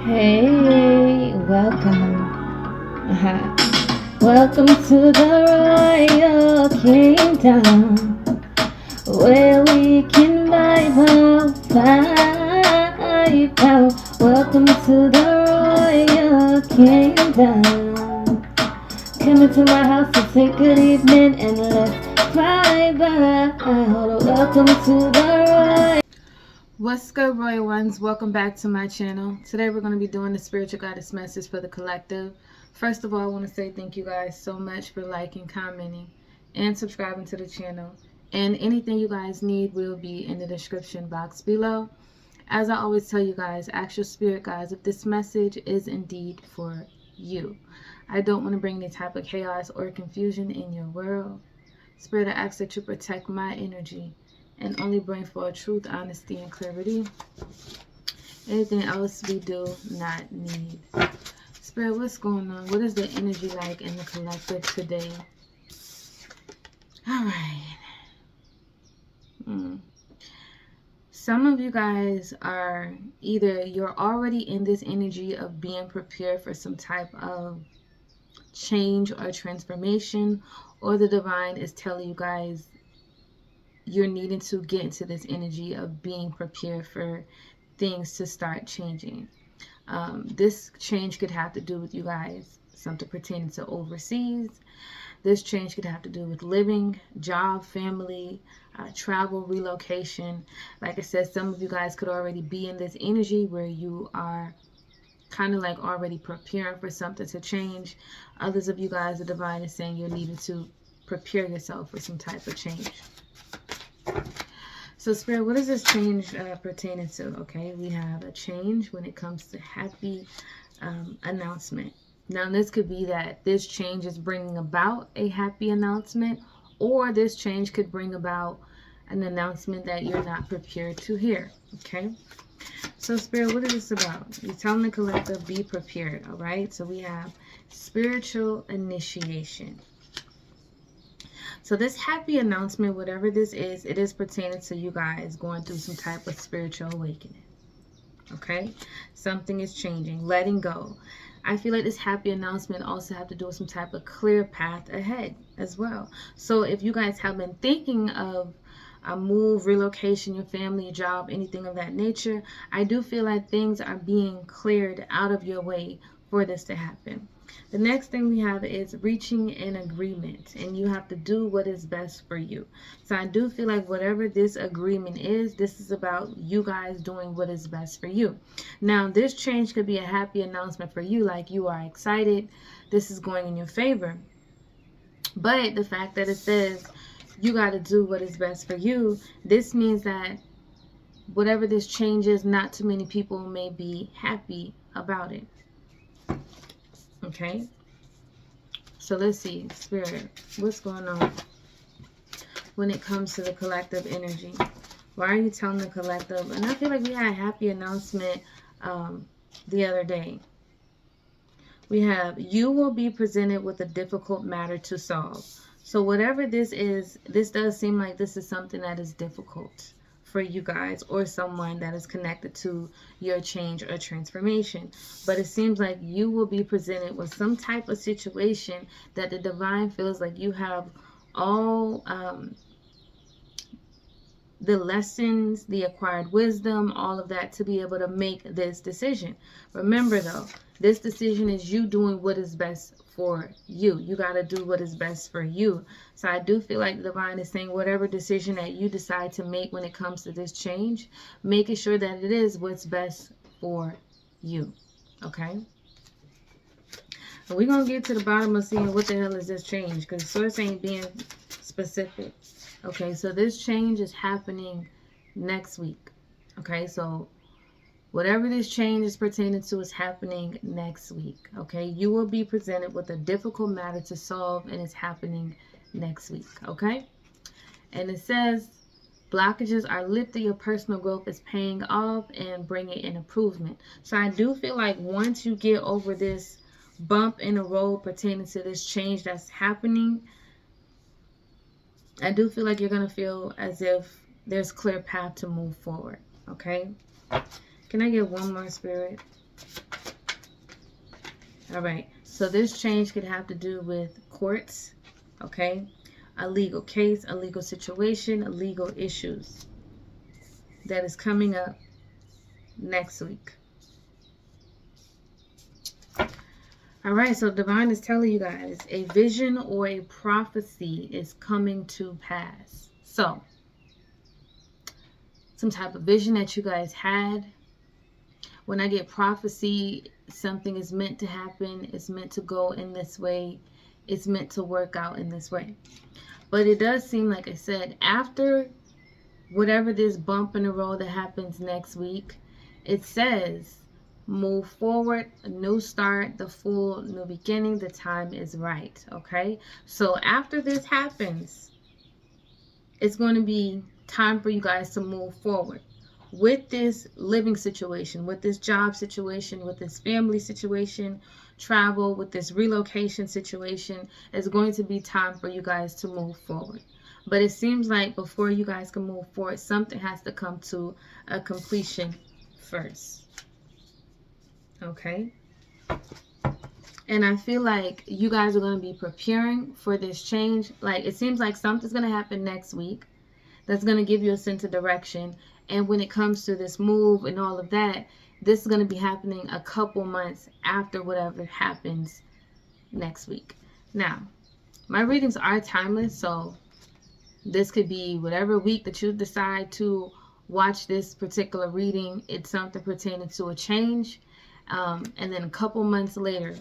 Hey, welcome. Welcome to the Royal Kingdom, where we can vibe out. Welcome to the Royal Kingdom. Come into my house to say good evening and let's vibe out. Welcome to the Royal. What's good, Royal Ones? Welcome back to my channel. Today we're going to be doing the spiritual guidance message for the collective. First of all, I want to say thank you guys so much for liking, commenting, and subscribing to the channel. And anything you guys need will be in the description box below. As I always tell you guys, ask your spirit guides if this message is indeed for you. I don't want to bring any type of chaos or confusion in your world. Spirit, I ask that you protect my energy and only bring forth truth, honesty, and clarity. Anything else we do not need. Spirit, what's going on? What is the energy like in the collective today? All right. Some of you guys are either you're already in this energy of being prepared for some type of change or transformation, or the divine is telling you guys you're needing to get into this energy of being prepared for things to start changing. This change could have to do with you guys, something pertaining to overseas. This change could have to do with living, job, family, travel, relocation. Like I said, some of you guys could already be in this energy where you are kind of like already preparing for something to change. Others of you guys, the divine is saying you're needing to prepare yourself for some type of change. So Spirit, what is this change pertaining to? Okay, we have a change when it comes to happy announcement. Now this could be that this change is bringing about a happy announcement, or this change could bring about an announcement that you're not prepared to hear. Okay, so Spirit, what is this about? You're telling the collective, be prepared. All right, so we have spiritual initiation. So this happy announcement, whatever this is, it is pertaining to you guys going through some type of spiritual awakening. Okay? Something is changing, letting go. I feel like this happy announcement also have to do with some type of clear path ahead as well. So if you guys have been thinking of a move, relocation, your family, your job, anything of that nature, I do feel like things are being cleared out of your way for this to happen. The next thing we have is reaching an agreement, and you have to do what is best for you. So I do feel like whatever this agreement is, this is about you guys doing what is best for you. Now, this change could be a happy announcement for you, like you are excited, this is going in your favor. But the fact that it says you got to do what is best for you, this means that whatever this change is, not too many people may be happy about it. Okay, so let's see, Spirit, what's going on when it comes to the collective energy? Why are you telling the collective? And I feel like we had a happy announcement the other day. We have, you will be presented with a difficult matter to solve. So whatever this is, this does seem like this is something that is difficult for you guys or someone that is connected to your change or transformation. But it seems like you will be presented with some type of situation that the divine feels like you have all the lessons, the acquired wisdom, all of that to be able to make this decision. Remember though, this decision is you doing what is best for you. You got to do what is best for you. So I do feel like the divine is saying whatever decision that you decide to make when it comes to this change, making sure that it is what's best for you. Okay? We're going to get to the bottom of seeing what the hell is this change, because source ain't being specific. Okay, so this change is happening next week. Okay, so whatever this change is pertaining to is happening next week. Okay, you will be presented with a difficult matter to solve, and it's happening next week. Okay, and it says blockages are lifted, your personal growth is paying off and bringing an improvement. So I do feel like once you get over this bump in the road pertaining to this change that's happening, I do feel like you're going to feel as if there's clear path to move forward. Okay? Can I get one more, Spirit? All right. So this change could have to do with courts, okay? A legal case, a legal situation, legal issues that is coming up next week. All right, so Divine is telling you guys a vision or a prophecy is coming to pass. So, some type of vision that you guys had. When I get prophecy, something is meant to happen. It's meant to go in this way. It's meant to work out in this way. But it does seem, like I said, after whatever this bump in the road that happens next week, it says move forward, a new start, the full new beginning, the time is right. Okay, so after this happens, it's going to be time for you guys to move forward with this living situation, with this job situation, with this family situation, travel, with this relocation situation. It's going to be time for you guys to move forward. But it seems like before you guys can move forward, something has to come to a completion first. Okay? And I feel like you guys are going to be preparing for this change. Like, it seems like something's going to happen next week that's going to give you a sense of direction. And when it comes to this move and all of that, this is going to be happening a couple months after whatever happens next week. Now, my readings are timeless, so this could be whatever week that you decide to watch this particular reading. It's something pertaining to a change. And then a couple months later,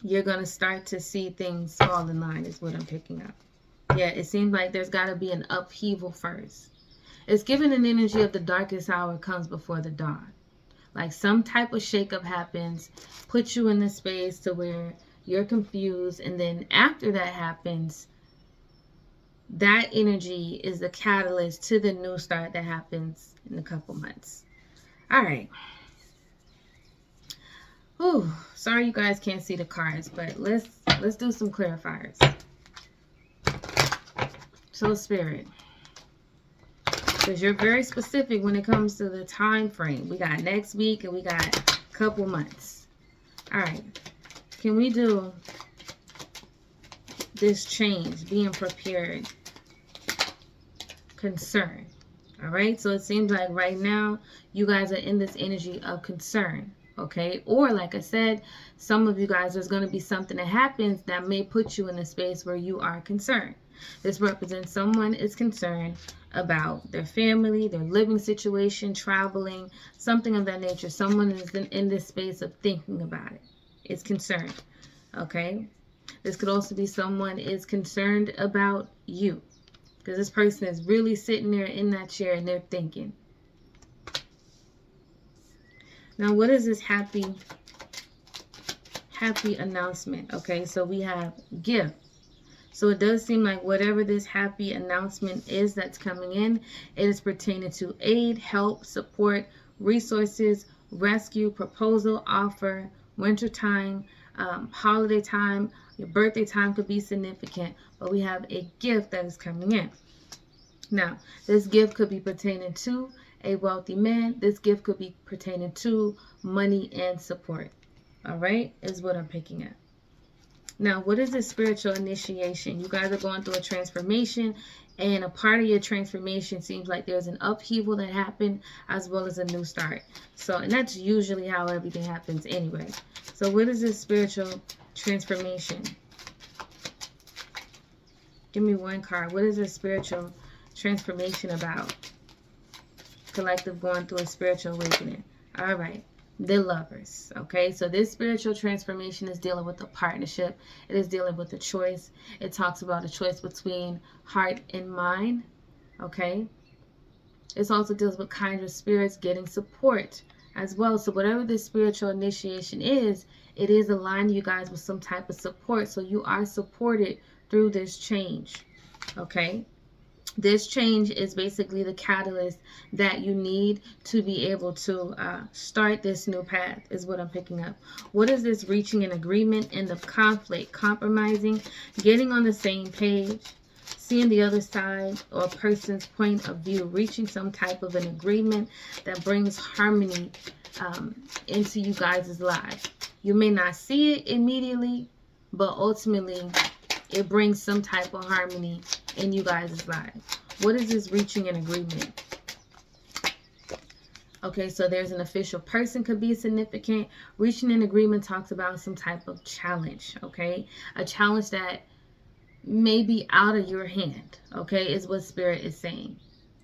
you're going to start to see things fall in line is what I'm picking up. Yeah, it seems like there's got to be an upheaval first. It's given an energy of the darkest hour comes before the dawn. Like some type of shakeup happens, puts you in the space to where you're confused. And then after that happens, that energy is the catalyst to the new start that happens in a couple months. All right. Ooh, sorry you guys can't see the cards, but let's do some clarifiers. So Spirit, because you're very specific when it comes to the time frame. We got next week and we got a couple months. All right. Can we do this change, being prepared, concern? All right. So it seems like right now you guys are in this energy of concern. Okay. Or like I said, some of you guys, there's going to be something that happens that may put you in a space where you are concerned. This represents someone is concerned about their family, their living situation, traveling, something of that nature. Someone is in this space of thinking about it. It's concerned. Okay. This could also be someone is concerned about you, because this person is really sitting there in that chair and they're thinking. Now, what is this happy announcement? Okay, so we have gift. So it does seem like whatever this happy announcement is that's coming in, it is pertaining to aid, help, support, resources, rescue, proposal, offer, winter time, holiday time. Your birthday time could be significant, but we have a gift that is coming in. Now, this gift could be pertaining to a wealthy man. This gift could be pertaining to money and support. All right, is what I'm picking up. Now, what is this spiritual initiation? You guys are going through a transformation, and a part of your transformation seems like there's an upheaval that happened as well as a new start. So, and that's usually how everything happens anyway. So, what is this spiritual transformation? Give me one card. What is this spiritual transformation about? Collective going through a spiritual awakening. All right. The Lovers. Okay, so this spiritual transformation is dealing with a partnership. It is dealing with a choice. It talks about a choice between heart and mind. Okay, it also deals with kinder spirits getting support as well. So whatever this spiritual initiation is, it is aligning you guys with some type of support, so you are supported through this change. Okay, this change is basically the catalyst that you need to be able to start this new path, is what I'm picking up. What is this reaching an agreement, end of conflict, compromising, getting on the same page, seeing the other side or a person's point of view, reaching some type of an agreement that brings harmony into you guys' lives. You may not see it immediately, but ultimately it brings some type of harmony in you guys' lives. What is this reaching an agreement? Okay, so there's an official person could be significant. Reaching an agreement talks about some type of challenge, okay? A challenge that may be out of your hand, okay, is what Spirit is saying.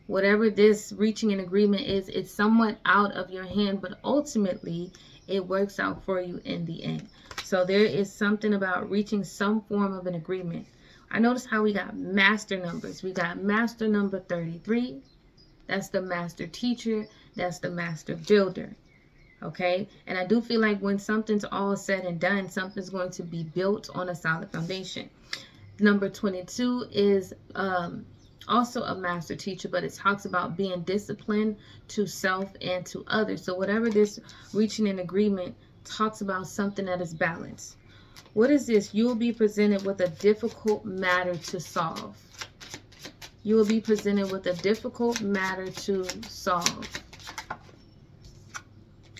Whatever this reaching an agreement is, it's somewhat out of your hand, but ultimately it works out for you in the end. So there is something about reaching some form of an agreement. I noticed how we got master numbers. We got master number 33. That's the master teacher. That's the master builder. Okay? And I do feel like when something's all said and done, something's going to be built on a solid foundation. Number 22 is also a master teacher, but it talks about being disciplined to self and to others. So whatever this reaching an agreement talks about, something that is balanced. What is this? You will be presented with a difficult matter to solve. You will be presented with a difficult matter to solve.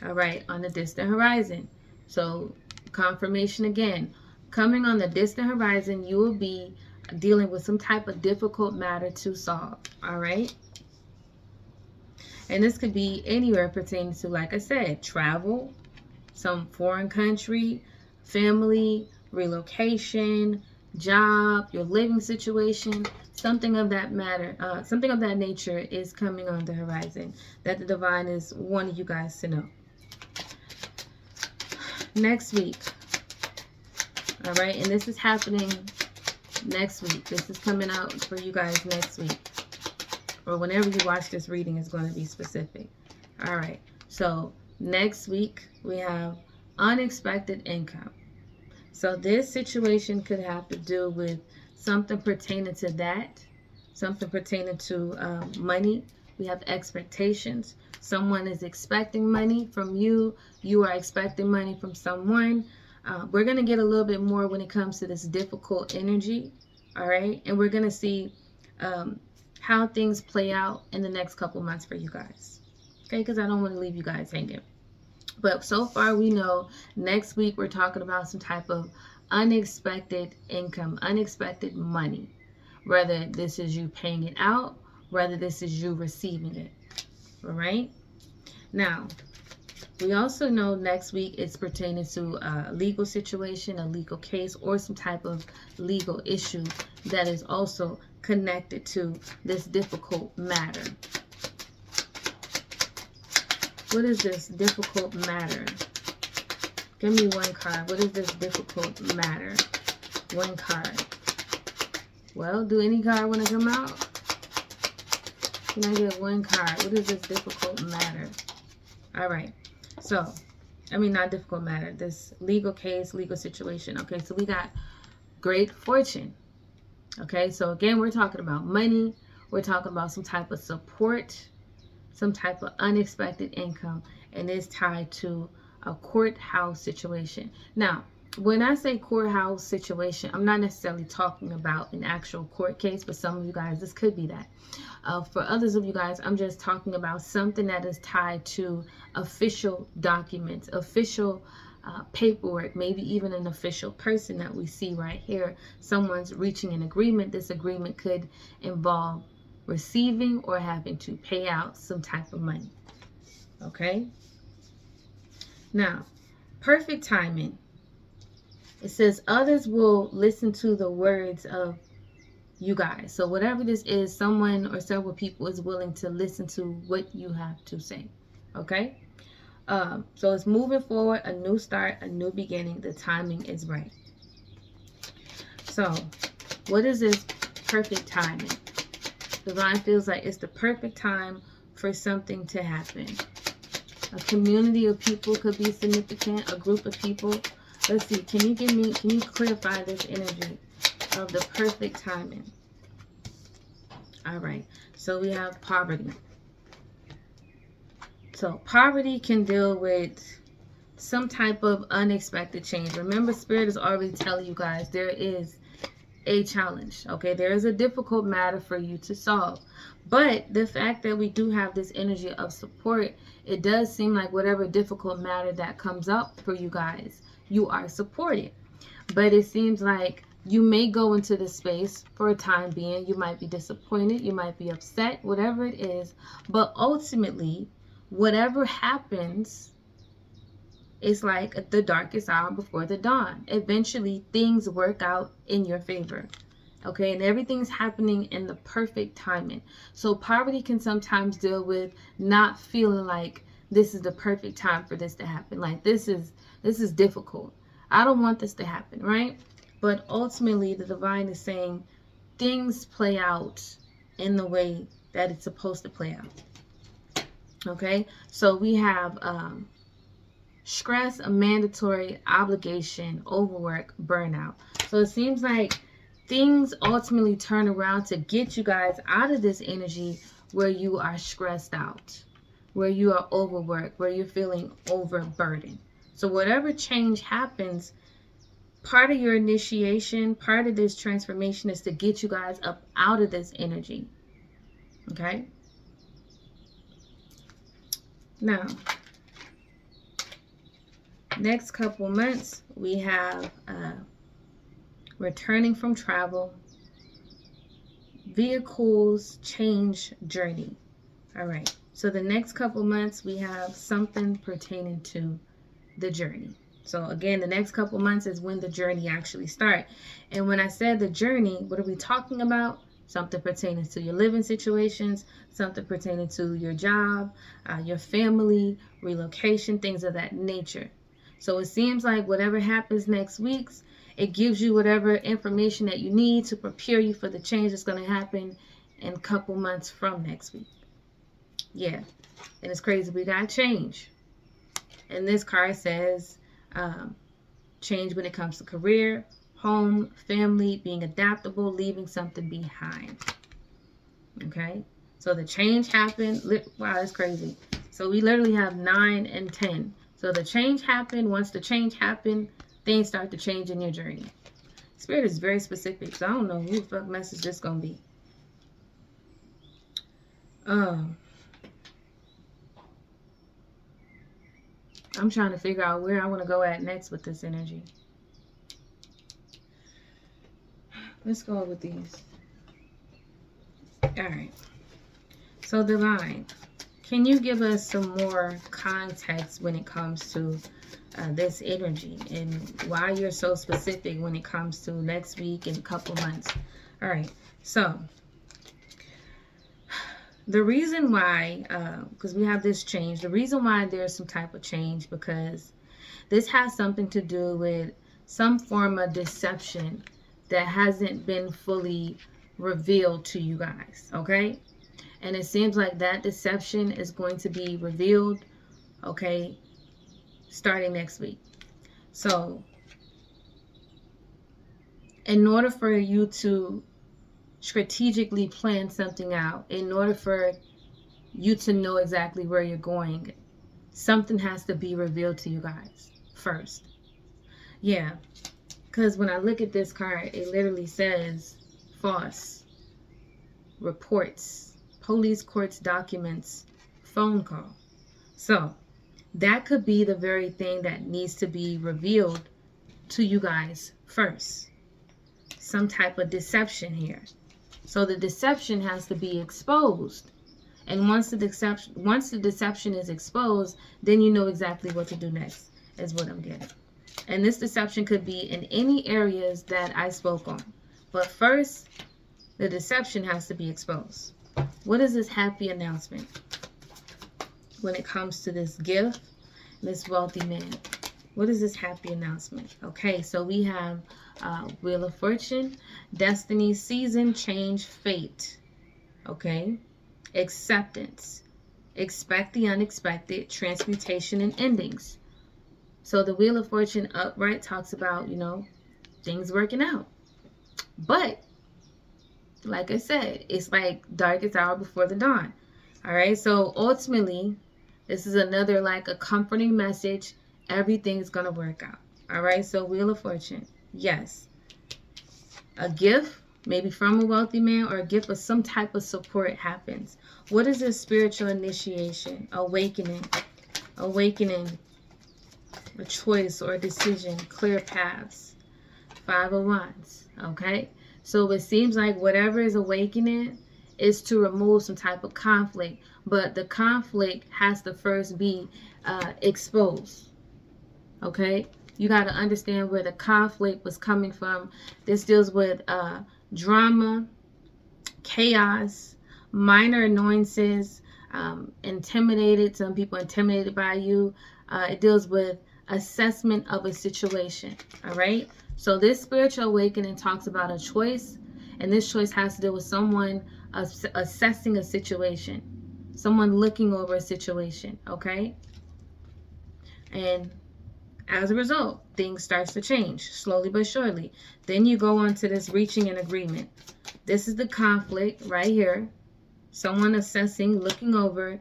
All right, on the distant horizon. So confirmation again. Coming on the distant horizon, you will be dealing with some type of difficult matter to solve. All right. And this could be anywhere pertaining to, like I said, travel, some foreign country, family, relocation, job, your living situation, something of that matter, something of that nature is coming on the horizon that the divine is wanting you guys to know. Next week. All right, and this is happening next week. This is coming out for you guys next week. Or whenever you watch this reading is going to be specific. All right, so next week we have unexpected income. So this situation could have to do with something pertaining to that, something pertaining to money. We have expectations. Someone is expecting money from you. You are expecting money from someone. We're going to get a little bit more when it comes to this difficult energy, all right? And we're going to see how things play out in the next couple months for you guys, okay? Because I don't want to leave you guys hanging. But so far we know next week we're talking about some type of unexpected income, unexpected money. Whether this is you paying it out, whether this is you receiving it, all right? Now, we also know next week it's pertaining to a legal situation, a legal case, or some type of legal issue that is also connected to this difficult matter. What is this difficult matter? Give me one card. What is this difficult matter? One card. Well, do any card want to come out? Can I get one card? What is this difficult matter? All right. So, I mean, not difficult matter. This legal case, legal situation. Okay, so we got great fortune. Okay, so again, we're talking about money. We're talking about some type of support, some type of unexpected income, and it's tied to a courthouse situation. Now, when I say courthouse situation, I'm not necessarily talking about an actual court case. For some of you guys, this could be that. For others of you guys, I'm just talking about something that is tied to official documents, official paperwork, maybe even an official person that we see right here. Someone's reaching an agreement. This agreement could involve receiving or having to pay out some type of money. Okay? Now, perfect timing. It says others will listen to the words of you guys. So whatever this is, someone or several people is willing to listen to what you have to say. Okay? So it's moving forward, a new start, a new beginning. The timing is right. So what is this perfect timing? Divine feels like it's the perfect time for something to happen. A community of people could be significant, a group of people. Let's see, can you clarify this energy of the perfect timing? All right, so we have poverty. So poverty can deal with some type of unexpected change. Remember, Spirit is already telling you guys there is a challenge. Okay, there is a difficult matter for you to solve. But the fact that we do have this energy of support, it does seem like whatever difficult matter that comes up for you guys, you are supported. But it seems like you may go into this space for a time being. You might be disappointed. You might be upset, whatever it is. But ultimately, whatever happens, it's like the darkest hour before the dawn. Eventually, things work out in your favor. Okay, and everything's happening in the perfect timing. So poverty can sometimes deal with not feeling like this is the perfect time for this to happen. Like this is difficult. I don't want this to happen, right? But ultimately the divine is saying things play out in the way that it's supposed to play out. Okay? So we have stress, a mandatory obligation, overwork, burnout. So it seems like things ultimately turn around to get you guys out of this energy where you are stressed out, where you are overworked, where you're feeling overburdened. So whatever change happens, part of your initiation, part of this transformation is to get you guys up out of this energy. Okay? Now, next couple months, we have returning from travel, vehicles, change, journey. All right. So the next couple months, we have something pertaining to the journey. So again, the next couple months is when the journey actually starts. And when I said the journey, what are we talking about? Something pertaining to your living situations, something pertaining to your job, your family, relocation, things of that nature. So it seems like whatever happens next week, it gives you whatever information that you need to prepare you for the change that's going to happen in a couple months from next week. Yeah, and it's crazy. We got change. And this card says change when it comes to career, home, family, being adaptable, leaving something behind. Okay, so the change happened. Wow, that's crazy. So we literally have 9 and 10. So the change happened. Once the change happened, things start to change in your journey. Spirit is very specific, so I don't know who the fuck message this gonna be. I'm trying to figure out where I want to go at next with this energy. Let's go with these. All right. So divine, can you give us some more context when it comes to this energy and why you're so specific when it comes to next week and a couple months? All right. So the reason why, because we have this change, the reason why there's some type of change, because this has something to do with some form of deception that hasn't been fully revealed to you guys, okay? And it seems like that deception is going to be revealed, okay, starting next week. So, in order for you to strategically plan something out, in order for you to know exactly where you're going, something has to be revealed to you guys first. Yeah, because when I look at this card, it literally says false reports, police courts documents, phone call. So that could be the very thing that needs to be revealed to you guys first. Some type of deception here. So the deception has to be exposed. And once the deception is exposed, then you know exactly what to do next, is what I'm getting. And this deception could be in any areas that I spoke on. But first, the deception has to be exposed. What is this happy announcement when it comes to this gift, this wealthy man? What is this happy announcement? Okay, so we have Wheel of Fortune, Destiny, Season, Change, Fate. Okay, acceptance, expect the unexpected, transmutation, and endings. So the Wheel of Fortune upright talks about, you know, things working out. But, like I said, it's like darkest hour before the dawn. All right, so ultimately, this is another like a comforting message. Everything's going to work out. All right, so Wheel of Fortune, yes. A gift, maybe from a wealthy man, or a gift of some type of support happens. What is this spiritual initiation? Awakening. Awakening. A choice or a decision. Clear paths. 5 of Wands. Okay? So it seems like whatever is awakening is to remove some type of conflict. But the conflict has to first be exposed. Okay? You got to understand where the conflict was coming from. This deals with drama, chaos, minor annoyances, intimidated. Some people intimidated by you. It deals with assessment of a situation. All right? So this spiritual awakening talks about a choice. And this choice has to do with someone assessing a situation. Someone looking over a situation. Okay? And as a result, things starts to change slowly but surely. Then you go on to this reaching an agreement. This is the conflict right here. Someone assessing, looking over.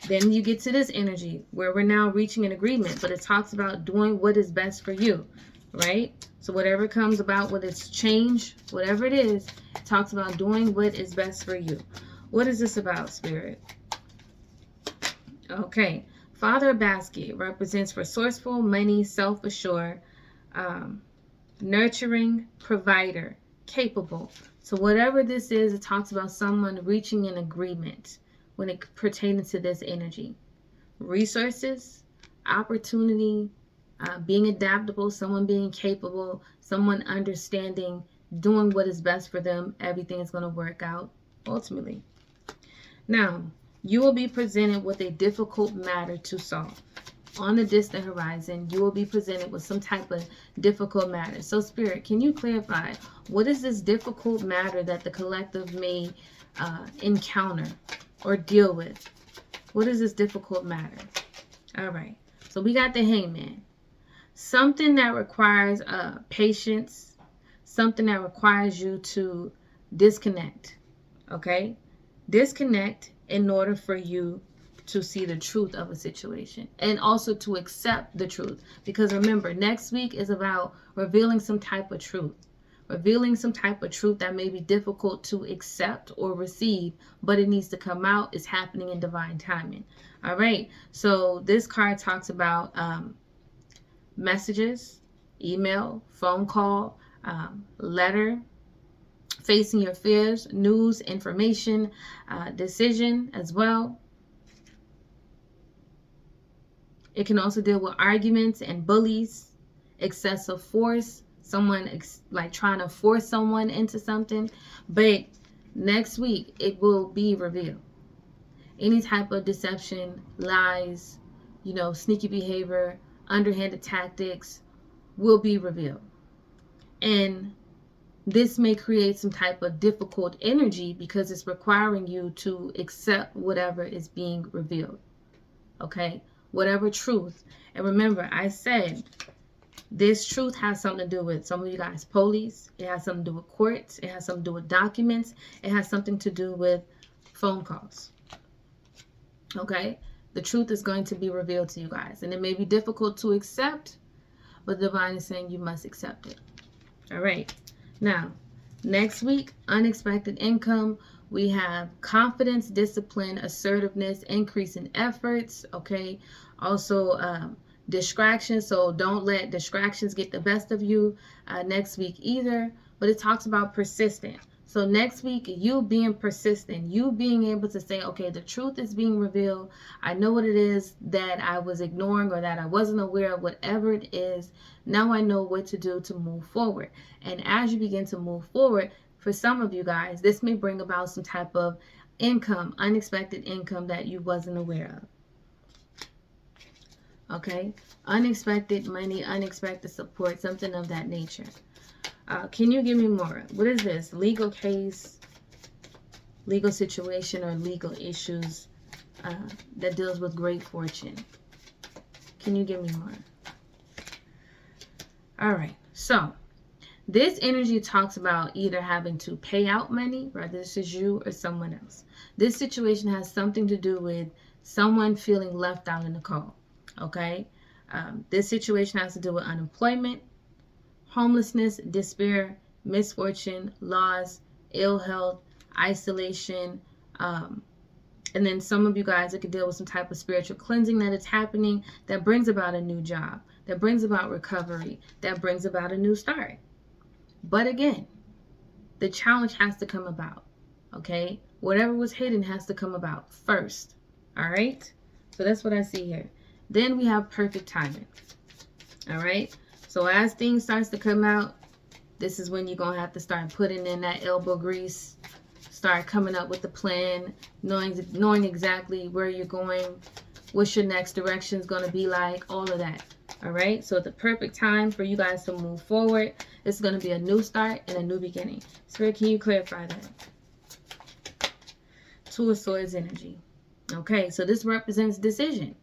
Then you get to this energy where we're now reaching an agreement, but it talks about doing what is best for you, right? So whatever comes about, whether it's change, whatever it is, it talks about doing what is best for you. What is this about, Spirit? Okay. Father basket represents resourceful, money, self-assured, nurturing, provider, capable. So whatever this is, it talks about someone reaching an agreement when it pertains to this energy. Resources, opportunity, being adaptable, someone being capable, someone understanding, doing what is best for them. Everything is going to work out ultimately. Now, you will be presented with a difficult matter to solve. On the distant horizon, you will be presented with some type of difficult matter. So, Spirit, can you clarify what is this difficult matter that the collective may encounter or deal with? What is this difficult matter? All right. So we got the Hangman. Something that requires patience. Something that requires you to disconnect. Okay? Disconnect in order for you to see the truth of a situation and also to accept the truth. Because remember, next week is about revealing some type of truth. Revealing some type of truth that may be difficult to accept or receive, but it needs to come out. It's happening in divine timing. All right. So this card talks about messages, email, phone call, letter, facing your fears, news, information, decision as well. It can also deal with arguments and bullies, excessive force, someone like trying to force someone into something. But next week, it will be revealed. Any type of deception, lies, sneaky behavior, underhanded tactics will be revealed. And this may create some type of difficult energy because it's requiring you to accept whatever is being revealed. Okay? Whatever truth. And remember, I said this truth has something to do with some of you guys, police. It has something to do with courts. It has something to do with documents. It has something to do with phone calls. Okay? The truth is going to be revealed to you guys. And it may be difficult to accept, but the divine is saying you must accept it. All right. Now, next week, unexpected income. We have confidence, discipline, assertiveness, increase in efforts. Okay. Also, distractions. So don't let distractions get the best of you next week either. But it talks about persistent. So next week, you being persistent, you being able to say, okay, the truth is being revealed. I know what it is that I was ignoring or that I wasn't aware of, whatever it is. Now I know what to do to move forward. And as you begin to move forward, for some of you guys, this may bring about some type of income, unexpected income that you wasn't aware of. Okay? Unexpected money, unexpected support, something of that nature. Can you give me more? What is this? Legal case, legal situation, or legal issues that deals with great fortune. Can you give me more? All right. So this energy talks about either having to pay out money, whether this is you or someone else. This situation has something to do with someone feeling left out in the cold. Okay? This situation has to do with unemployment, homelessness, despair, misfortune, loss, ill health, isolation, and then some of you guys that could deal with some type of spiritual cleansing that is happening that brings about a new job, that brings about recovery, that brings about a new start. But again, the challenge has to come about, okay? Whatever was hidden has to come about first, all right? So that's what I see here. Then we have perfect timing, all right? So as things starts to come out, this is when you're going to have to start putting in that elbow grease, start coming up with the plan, knowing exactly where you're going, what's your next direction is going to be like, all of that. All right, so the perfect time for you guys to move forward. It's going to be a new start and a new beginning. Spirit, can you clarify that? Two of Swords energy. Okay, so this represents decision.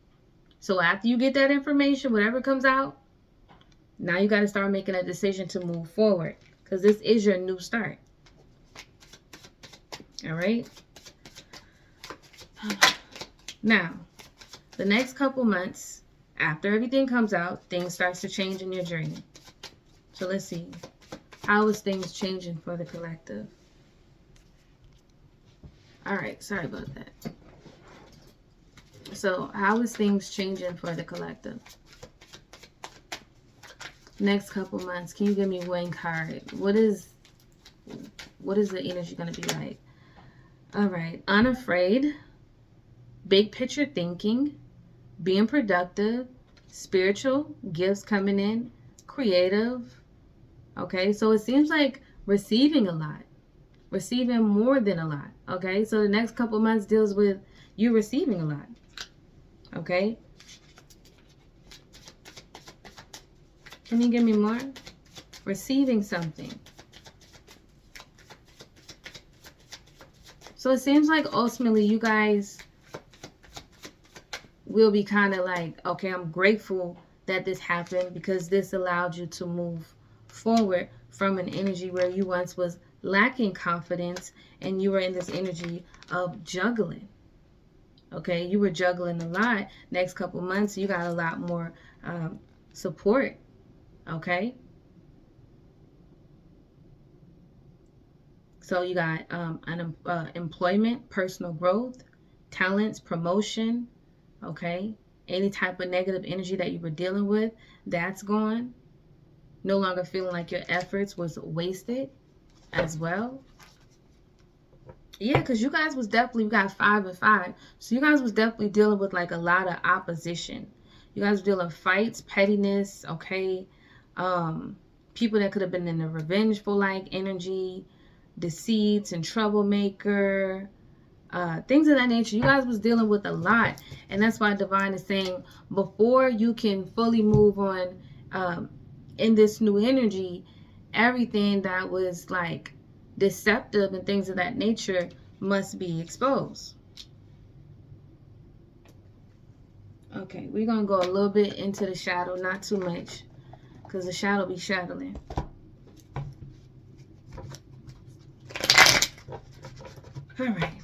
So after you get that information, whatever comes out, now you got to start making a decision to move forward, because this is your new start. All right. Now, the next couple months, after everything comes out, things starts to change in your journey. So let's see. How is things changing for the collective? All right. Sorry about that. So how is things changing for the collective? Next couple months. Can you give me one card? What is the energy going to be like? All right. Unafraid. Big picture thinking. Being productive. Spiritual gifts coming in. Creative. Okay. So it seems like receiving a lot. Receiving more than a lot. Okay. So the next couple months deals with you receiving a lot. Okay. Can you give me more? Receiving something. So it seems like ultimately you guys will be kind of like, okay, I'm grateful that this happened, because this allowed you to move forward from an energy where you once was lacking confidence and you were in this energy of juggling. Okay, you were juggling a lot. Next couple months, you got a lot more support. Okay. So you got employment, personal growth, talents, promotion. Okay. Any type of negative energy that you were dealing with, that's gone. No longer feeling like your efforts was wasted as well. Yeah, because you guys was definitely, you got 5 and 5. So you guys was definitely dealing with like a lot of opposition. You guys were dealing with fights, pettiness, okay? People that could have been in the revengeful like energy, deceits and troublemaker, things of that nature. You guys was dealing with a lot. And that's why Divine is saying, before you can fully move on in this new energy, everything that was like deceptive and things of that nature must be exposed. Okay, we're going to go a little bit into the shadow, not too much, because the shadow be shadowing. All right.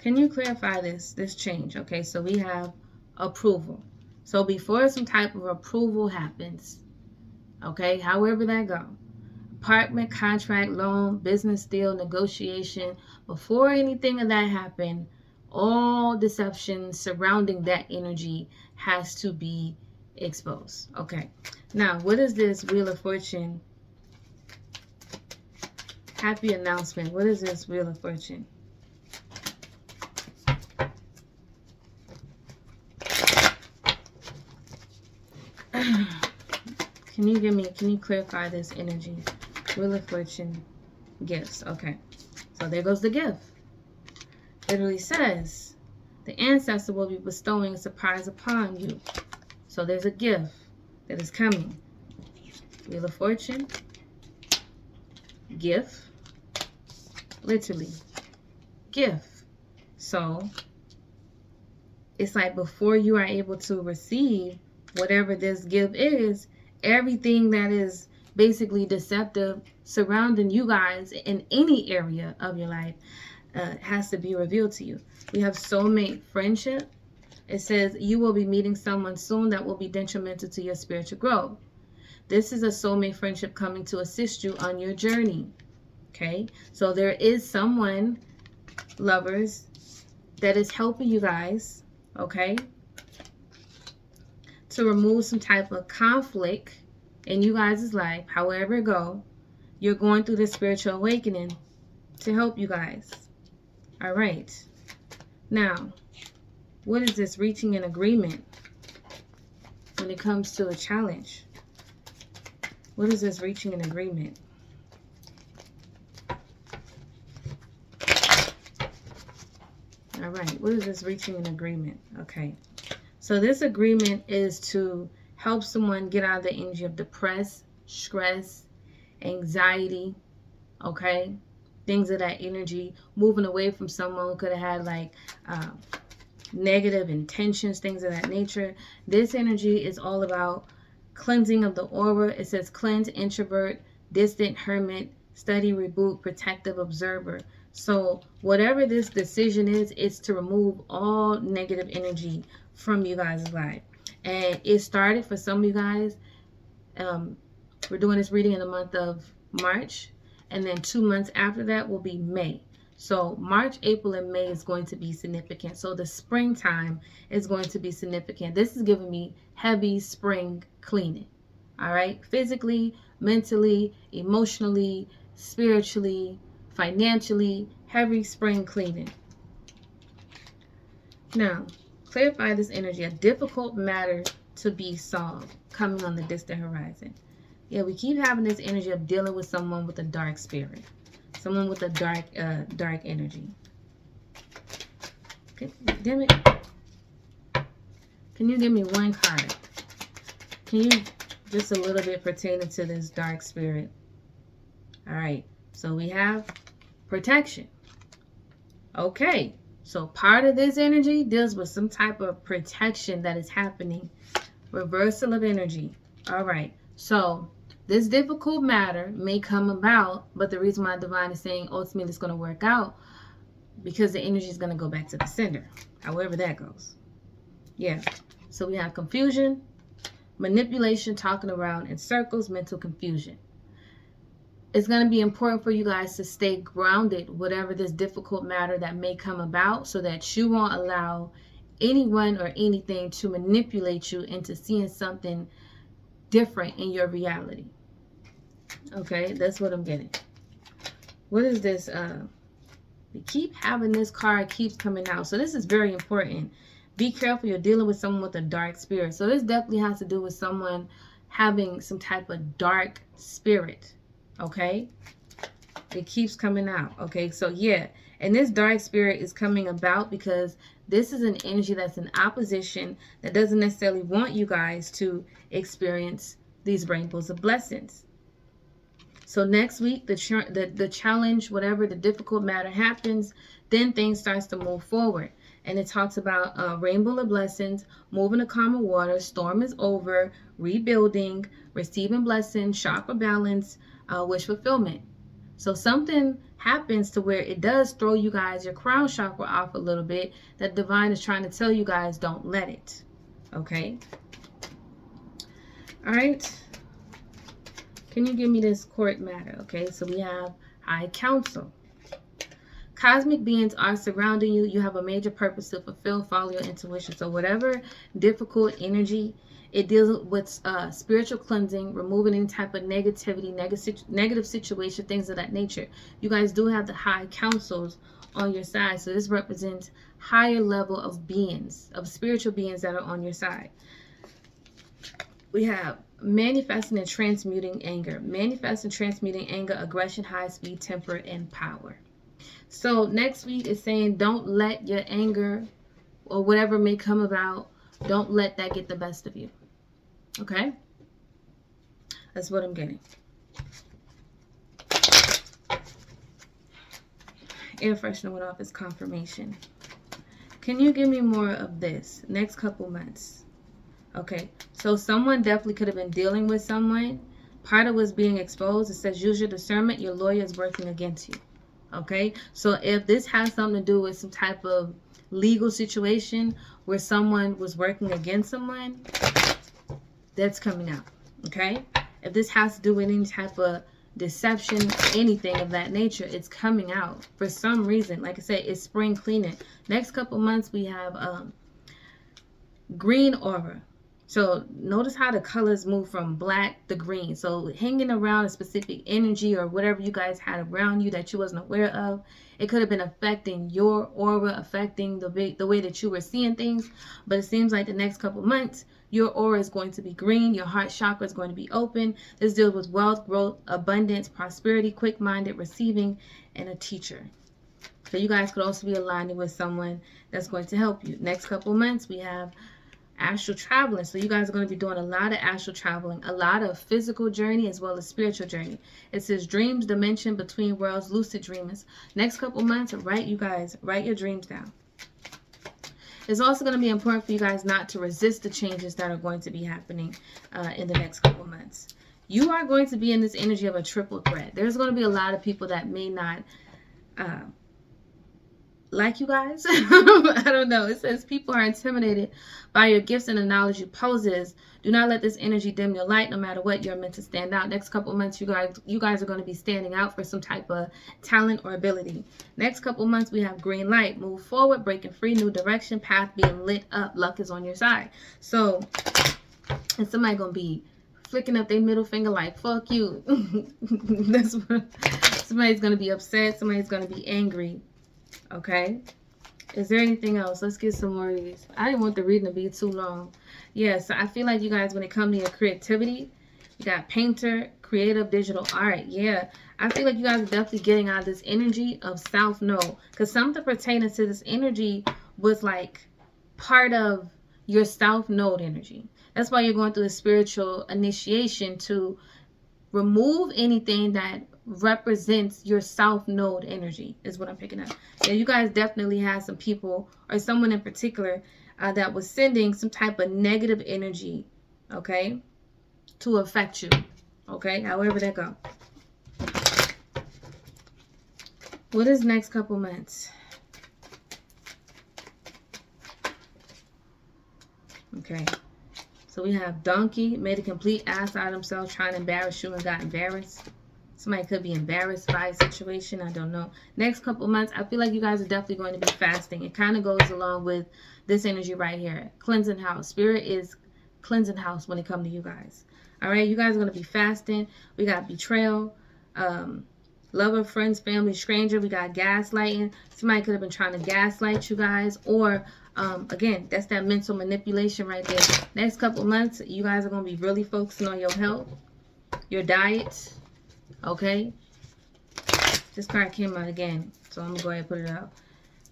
Can you clarify this change? Okay, so we have approval. So before some type of approval happens, okay, however that go, apartment, contract, loan, business deal, negotiation, before anything of that happened, all deception surrounding that energy has to be exposed. Okay, now what is this Wheel of Fortune? Happy announcement. What is this Wheel of Fortune? Can you clarify this energy? Wheel of Fortune, gifts. Okay, so there goes the gift. Literally says, the ancestor will be bestowing a surprise upon you. So there's a gift that is coming. Wheel of Fortune, gift, literally, gift. So it's like before you are able to receive whatever this gift is, everything that is basically deceptive surrounding you guys in any area of your life has to be revealed to you. We have soulmate friendship. It says you will be meeting someone soon that will be detrimental to your spiritual growth. This is a soulmate friendship coming to assist you on your journey. Okay, so there is someone, lovers, that is helping you guys, okay, to remove some type of conflict in you guys' life. However it go, you're going through this spiritual awakening to help you guys. All right. Now, what is this reaching an agreement when it comes to a challenge? What is this reaching an agreement? All right. What is this reaching an agreement? Okay. So this agreement is to help someone get out of the energy of depressed, stress, anxiety, okay? Things of that energy, moving away from someone who could have had like negative intentions, things of that nature. This energy is all about cleansing of the aura. It says cleanse, introvert, distant, hermit, study, reboot, protective, observer. So whatever this decision is, it's to remove all negative energy from you guys' life. And it started for some of you guys. We're doing this reading in the month of March, and then 2 months after that will be May. So March, April, and May is going to be significant. So the springtime is going to be significant. This is giving me heavy spring cleaning. All right, physically, mentally, emotionally, spiritually, financially, heavy spring cleaning. Now, clarify this energy, a difficult matter to be solved coming on the distant horizon. Yeah, we keep having this energy of dealing with someone with a dark spirit, someone with a dark energy. Damn it. Can you give me one card? Can you just a little bit pertaining to this dark spirit? All right, so we have protection. Okay, so part of this energy deals with some type of protection that is happening. Reversal of energy. All right, so this difficult matter may come about, but the reason why Divine is saying ultimately it's going to work out because the energy is going to go back to the sender, however that goes. Yeah, so we have confusion, manipulation, talking around in circles, mental confusion. It's going to be important for you guys to stay grounded, whatever this difficult matter that may come about, so that you won't allow anyone or anything to manipulate you into seeing something different in your reality. Okay, that's what I'm getting. What is this? We keep having this card keeps coming out. So this is very important. Be careful, you're dealing with someone with a dark spirit. So this definitely has to do with someone having some type of dark spirit. Okay, it keeps coming out. Okay, so yeah, and this dark spirit is coming about because this is an energy that's in opposition, that doesn't necessarily want you guys to experience these rainbows of blessings. So next week, the challenge, whatever the difficult matter happens, then things starts to move forward. And it talks about rainbow of blessings, moving to calmer water, storm is over, rebuilding, receiving blessings, chakra balance, wish fulfillment. So something happens to where it does throw you guys, your crown chakra, off a little bit. That Divine is trying to tell you guys, don't let it. Okay? All right. Can you give me this court matter? Okay, so we have High Council. Cosmic beings are surrounding you. You have a major purpose to fulfill. Follow your intuition. So whatever difficult energy, it deals with spiritual cleansing, removing any type of negativity, negative situation, things of that nature. You guys do have the high councils on your side. So this represents higher level of beings, of spiritual beings that are on your side. We have manifesting and transmuting anger. Manifesting, transmuting anger, aggression, high speed, temper, and power. So next week is saying don't let your anger or whatever may come about, don't let that get the best of you. Okay? That's what I'm getting. Air freshener went off as confirmation. Can you give me more of this next couple months? Okay, so someone definitely could have been dealing with someone. Part of what's being exposed, it says use your discernment, your lawyer is working against you. Okay, so if this has something to do with some type of legal situation where someone was working against someone, that's coming out. Okay, If this has to do with any type of deception, anything of that nature, it's coming out for some reason. Like I said, it's spring cleaning. Next couple months we have green aura. So notice how the colors move from black to green. So hanging around a specific energy or whatever you guys had around you that you wasn't aware of, it could have been affecting your aura, affecting the way that you were seeing things. But it seems like the next couple months, your aura is going to be green. Your heart chakra is going to be open. This deals with wealth, growth, abundance, prosperity, quick-minded, receiving, and a teacher. So you guys could also be aligning with someone that's going to help you. Next couple months, we have astral traveling. So you guys are going to be doing a lot of astral traveling, a lot of physical journey as well as spiritual journey. It says dreams, dimension, between worlds, lucid dreamers. Next couple months, write your dreams down. It's also going to be important for you guys not to resist the changes that are going to be happening in the next couple months. You are going to be in this energy of a triple threat. There's going to be a lot of people that may not like you guys. I don't know. It says people are intimidated by your gifts and the knowledge you possess. Do not let this energy dim your light. No matter what, you're meant to stand out. Next couple months, you guys are going to be standing out for some type of talent or ability. Next couple months, we have green light. Move forward, breaking free, new direction, path being lit up. Luck is on your side. So, and somebody going to be flicking up their middle finger like, fuck you. That's what, somebody's going to be upset. Somebody's going to be angry. Okay, is there anything else? Let's get some more of these. I didn't want the reading to be too long. Yeah, so I feel like you guys, when it comes to your creativity, you got painter, creative, digital art. Yeah, I feel like you guys are definitely getting out of this energy of self-know, because something pertaining to this energy was like part of your self-knowed energy. That's why you're going through a spiritual initiation to remove anything that represents your self-knowed energy is what I'm picking up. Yeah, you guys definitely had some people or someone in particular that was sending some type of negative energy, okay, to affect you, okay, however that go. What is next couple months? Okay, so we have donkey, made a complete ass out of themselves, trying to embarrass you and got embarrassed. Somebody could be embarrassed by a situation. I don't know. Next couple months, I feel like you guys are definitely going to be fasting. It kind of goes along with this energy right here. Cleansing house. Spirit is cleansing house when it comes to you guys. All right, you guys are going to be fasting. We got betrayal, lover, friends, family, stranger. We got gaslighting. Somebody could have been trying to gaslight you guys. Or, again, that's that mental manipulation right there. Next couple months, you guys are going to be really focusing on your health, your diet. Okay, this card came out again, so I'm gonna go ahead and put it out.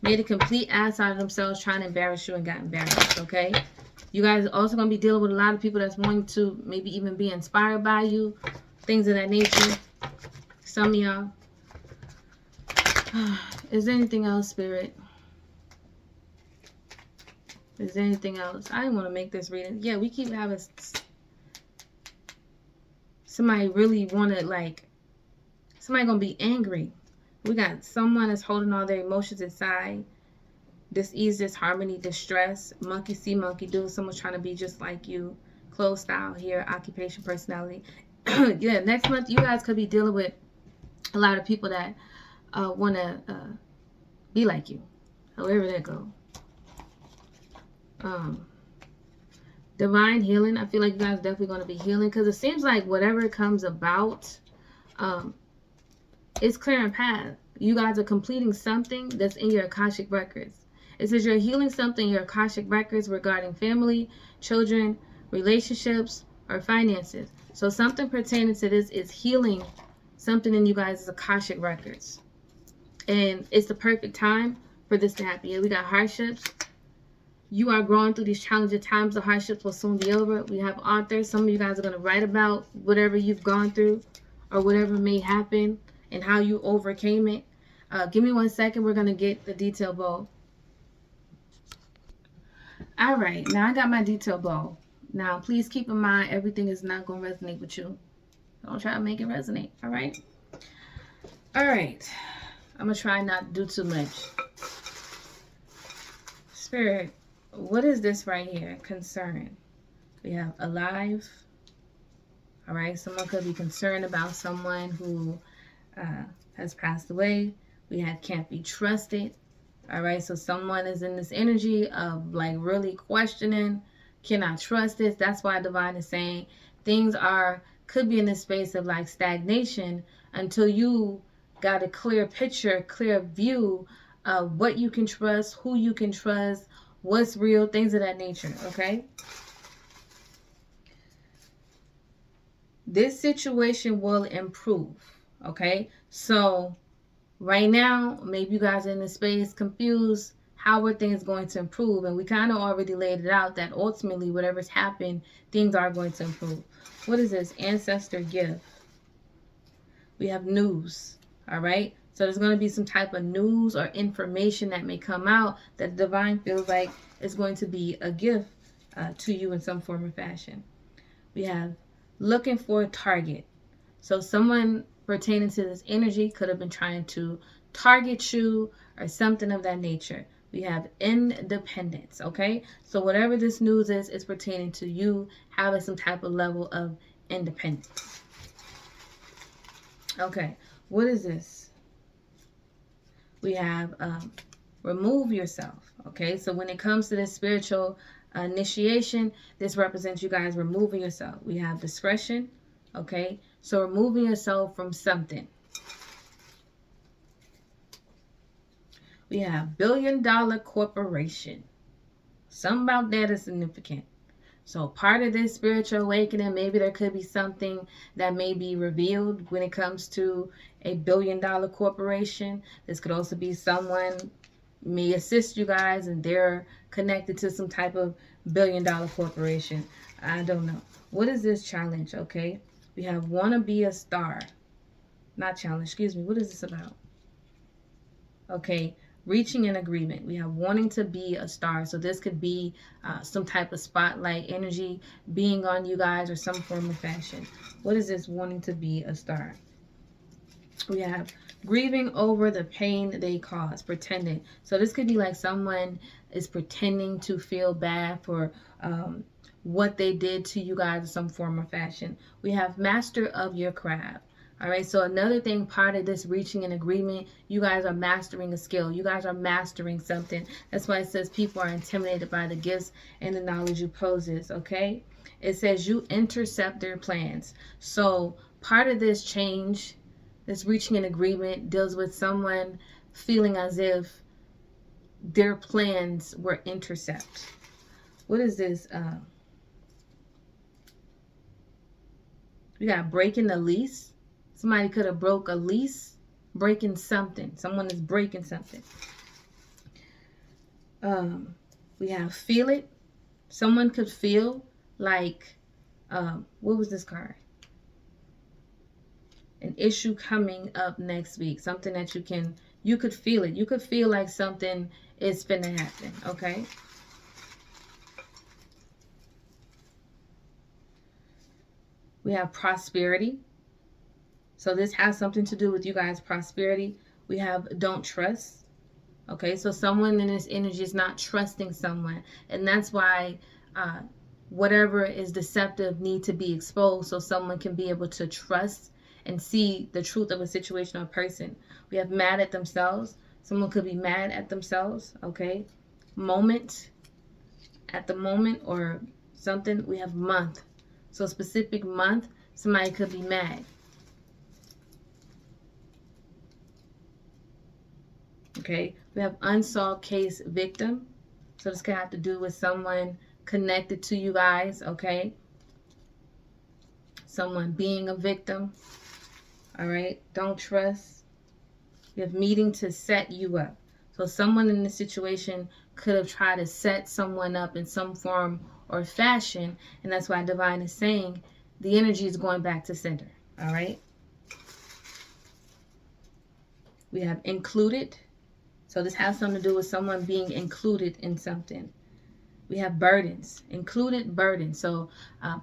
Made a complete ass out of themselves, trying to embarrass you and got embarrassed. Okay, you guys are also gonna be dealing with a lot of people that's wanting to maybe even be inspired by you, things of that nature. Some of y'all. Is there anything else, Spirit? Is there anything else? I didn't want to make this reading. Yeah, we keep having somebody really want to, like, somebody gonna be angry. We got someone that's holding all their emotions inside. Dis-ease, disharmony, distress. Monkey see, monkey do. Someone's trying to be just like you. Clothes style here, occupation, personality. Yeah, next month you guys could be dealing with a lot of people that want to be like you. However that go. Divine healing. I feel like you guys are definitely going to be healing, because it seems like whatever comes about, it's clearing path. You guys are completing something that's in your Akashic records. It says you're healing something in your Akashic records regarding family, children, relationships, or finances. So something pertaining to this is healing something in you guys' Akashic records. And it's the perfect time for this to happen. Yeah, we got hardships. You are growing through these challenging times. The hardships will soon be over. We have authors. Some of you guys are going to write about whatever you've gone through or whatever may happen and how you overcame it. Give me 1 second. We're going to get the detail bowl. All right. Now I got my detail bowl. Now, please keep in mind, everything is not going to resonate with you. Don't try to make it resonate. All right? All right. I'm going to try not to do too much. Spirit, what is this right here? Concern. We have alive, All right, someone could be concerned about someone who has passed away. We have can't be trusted. All right, so someone is in this energy of like really questioning, can I trust this? That's why divine is saying things could be in this space of like stagnation until you got a clear picture, clear view of what you can trust, who you can trust, what's real, things of that nature. Okay, this situation will improve. Okay, so right now, maybe you guys are in the space confused. How are things going to improve? And we kind of already laid it out that ultimately, whatever's happened, things are going to improve. What is this? Ancestor gift. We have news. All right. So there's going to be some type of news or information that may come out that the divine feels like is going to be a gift to you in some form or fashion. We have looking for a target. So someone pertaining to this energy could have been trying to target you or something of that nature. We have independence, okay? So whatever this news is pertaining to you having some type of level of independence. Okay, what is this? We have remove yourself, okay? So when it comes to this spiritual initiation, this represents you guys removing yourself. We have discretion, okay? So removing yourself from something. We have $1 billion corporation. Something about that is significant. So part of this spiritual awakening, maybe there could be something that may be revealed when it comes to a $1 billion corporation. This could also be someone may assist you guys and they're connected to some type of $1 billion corporation. I don't know. What is this challenge? Okay. We have wanna be a star. Not challenge, excuse me. What is this about? Okay, reaching an agreement. We have wanting to be a star. So this could be some type of spotlight energy being on you guys or some form of fashion. What is this wanting to be a star? We have grieving over the pain they cause, pretending. So this could be like someone is pretending to feel bad for what they did to you guys in some form or fashion. We have master of your craft. All right, so another thing, part of this reaching an agreement, you guys are mastering a skill. You guys are mastering something. That's why it says people are intimidated by the gifts and the knowledge you possess, okay? It says you intercept their plans. So part of this change, this reaching an agreement, deals with someone feeling as if their plans were intercepted. What is this? We got breaking the lease. Somebody could have broke a lease, breaking something. Someone is breaking something. We have feel it. Someone could feel like, what was this card? An issue coming up next week. Something that you could feel it. You could feel like something is finna happen, okay? We have prosperity. So this has something to do with you guys' prosperity. We have don't trust. Okay, so someone in this energy is not trusting someone. And that's why whatever is deceptive need to be exposed so someone can be able to trust and see the truth of a situation or person. We have mad at themselves. Someone could be mad at themselves, okay? Moment, at the moment or something. We have month. So a specific month, somebody could be mad. Okay, we have unsolved case victim. So this could have to do with someone connected to you guys, okay? Someone being a victim. All right, don't trust. We have meeting to set you up. So someone in this situation could have tried to set someone up in some form or fashion, and that's why divine is saying the energy is going back to center. All right. We have included. So this has something to do with someone being included in something. We have burdens, included burdens. So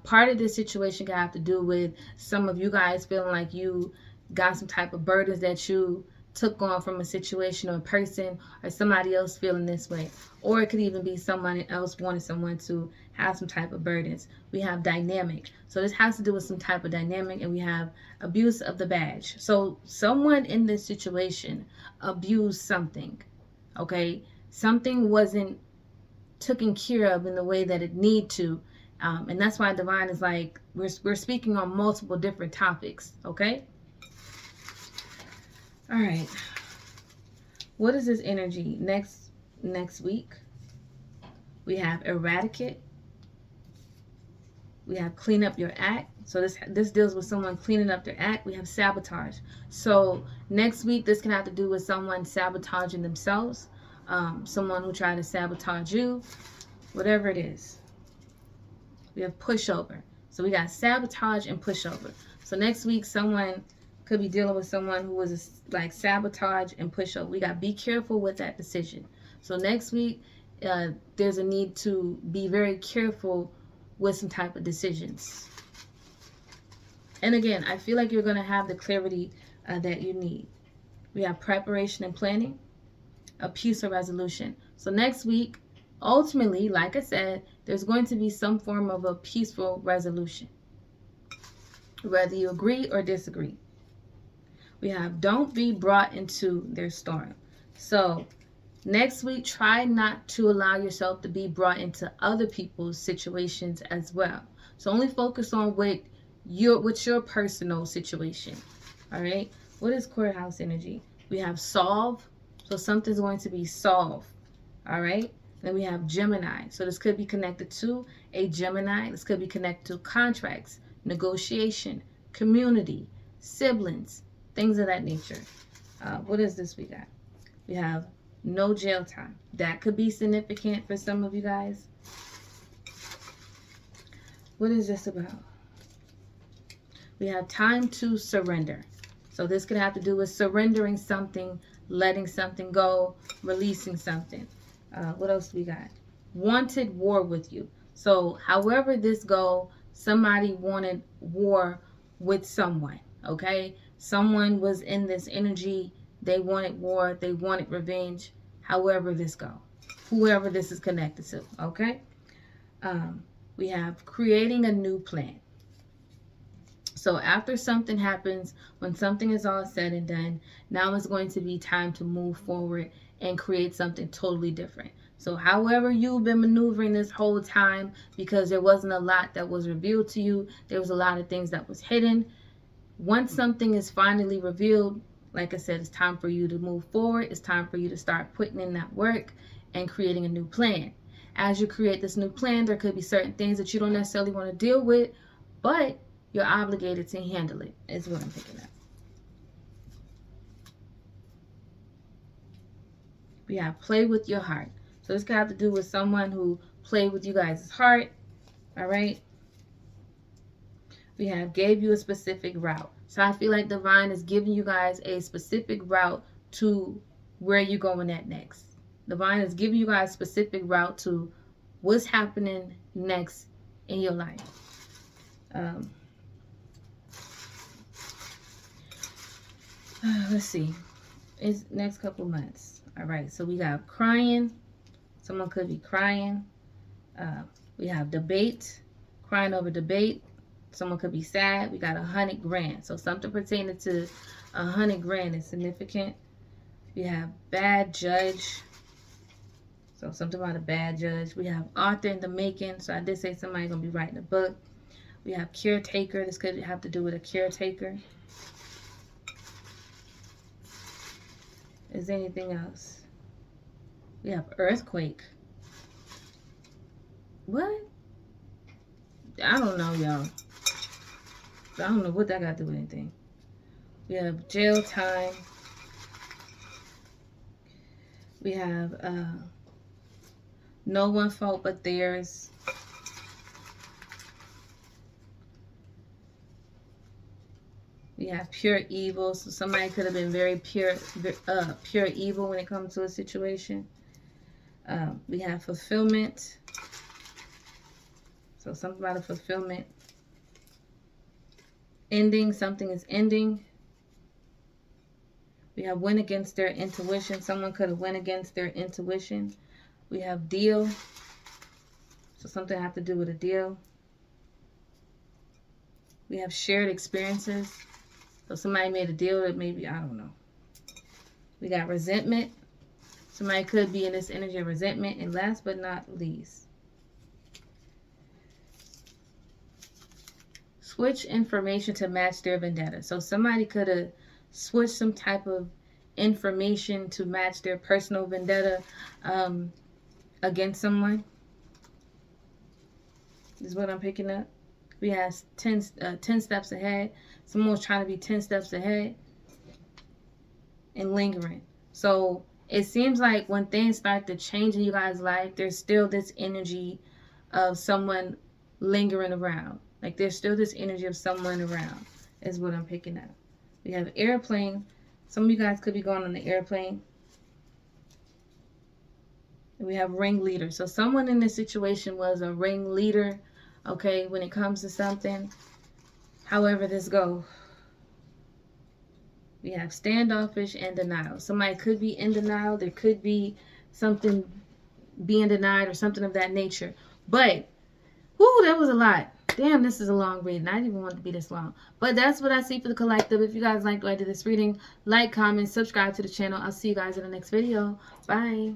part of this situation could have to do with some of you guys feeling like you got some type of burdens that you took on from a situation or a person or somebody else feeling this way. Or it could even be someone else wanting someone to have some type of burdens. We have dynamic. So this has to do with some type of dynamic. And we have abuse of the badge. So someone in this situation abused something. Okay? Something wasn't taken care of in the way that it need to. And that's why divine is like, we're speaking on multiple different topics. Okay? All right. What is this energy next week? We have eradicate. We have clean up your act. So this deals with someone cleaning up their act. We have sabotage. So next week, this can have to do with someone sabotaging themselves. Someone who tried to sabotage you. Whatever it is. We have pushover. So we got sabotage and pushover. So next week, someone could be dealing with someone who was like sabotage and pushover. We got to be careful with that decision. So next week, there's a need to be very careful with some type of decisions. And again, I feel like you're going to have the clarity that you need. We have preparation and planning, a peace or resolution. So next week, ultimately, like I said, there's going to be some form of a peaceful resolution, whether you agree or disagree. We have don't be brought into their storm. So next week, try not to allow yourself to be brought into other people's situations as well. So only focus on what's your personal situation. All right. What is courthouse energy? We have solve. So something's going to be solved. All right. Then we have Gemini. So this could be connected to a Gemini. This could be connected to contracts, negotiation, community, siblings, things of that nature. What is this we got? We have no jail time. That could be significant for some of you guys. What is this about? We have time to surrender. So this could have to do with surrendering something, letting something go, releasing something. What else we got? Wanted war with you. So however this go, somebody wanted war with someone. Okay? Someone was in this energy. They wanted war. They wanted revenge. However this go. Whoever this is connected to. Okay? We have creating a new plan. So after something happens, when something is all said and done, now it's going to be time to move forward and create something totally different. So however you've been maneuvering this whole time, because there wasn't a lot that was revealed to you, there was a lot of things that was hidden. Once something is finally revealed, like I said, it's time for you to move forward. It's time for you to start putting in that work and creating a new plan. As you create this new plan, there could be certain things that you don't necessarily want to deal with, but you're obligated to handle it, is what I'm picking up. We have play with your heart. So this could have to do with someone who played with you guys' heart. All right. We have gave you a specific route. So I feel like divine is giving you guys a specific route to where you're going at next. Divine is giving you guys a specific route to what's happening next in your life. Let's see. It's next couple months. All right. So we got crying. Someone could be crying. We have debate. Crying over debate. Someone could be sad. We got 100 grand. So something pertaining to 100 grand is significant. We have bad judge. So something about a bad judge. We have author in the making. So I did say somebody gonna be writing a book. We have caretaker. This could have to do with a caretaker. Is there anything else? We have earthquake. What? I don't know, y'all. I don't know what that got to do with anything. We have jail time. We have no one fault but theirs. We have pure evil. So somebody could have been very pure evil when it comes to a situation. We have fulfillment. So something about a fulfillment. Ending. Something is ending. We have went against their intuition. Someone could have went against their intuition. We have deal. So something have to do with a deal. We have shared experiences. So somebody made a deal that maybe, I don't know. We got resentment. Somebody could be in this energy of resentment. And last but not least, switch information to match their vendetta. So somebody could have switched some type of information to match their personal vendetta against someone. This is what I'm picking up. We have 10 steps ahead. Someone was trying to be 10 steps ahead and lingering. So it seems like when things start to change in you guys' life, there's still this energy of someone lingering around. Like there's still this energy of someone around is what I'm picking up. We have airplane. Some of you guys could be going on the airplane. And we have ringleader. So someone in this situation was a ringleader, okay, when it comes to something. However this goes. We have standoffish and denial. Somebody could be in denial. There could be something being denied or something of that nature. But, whoo, that was a lot. Damn, this is a long reading. I didn't even want it to be this long. But that's what I see for the collective. If you guys liked what I did this reading, like, comment, subscribe to the channel. I'll see you guys in the next video. Bye.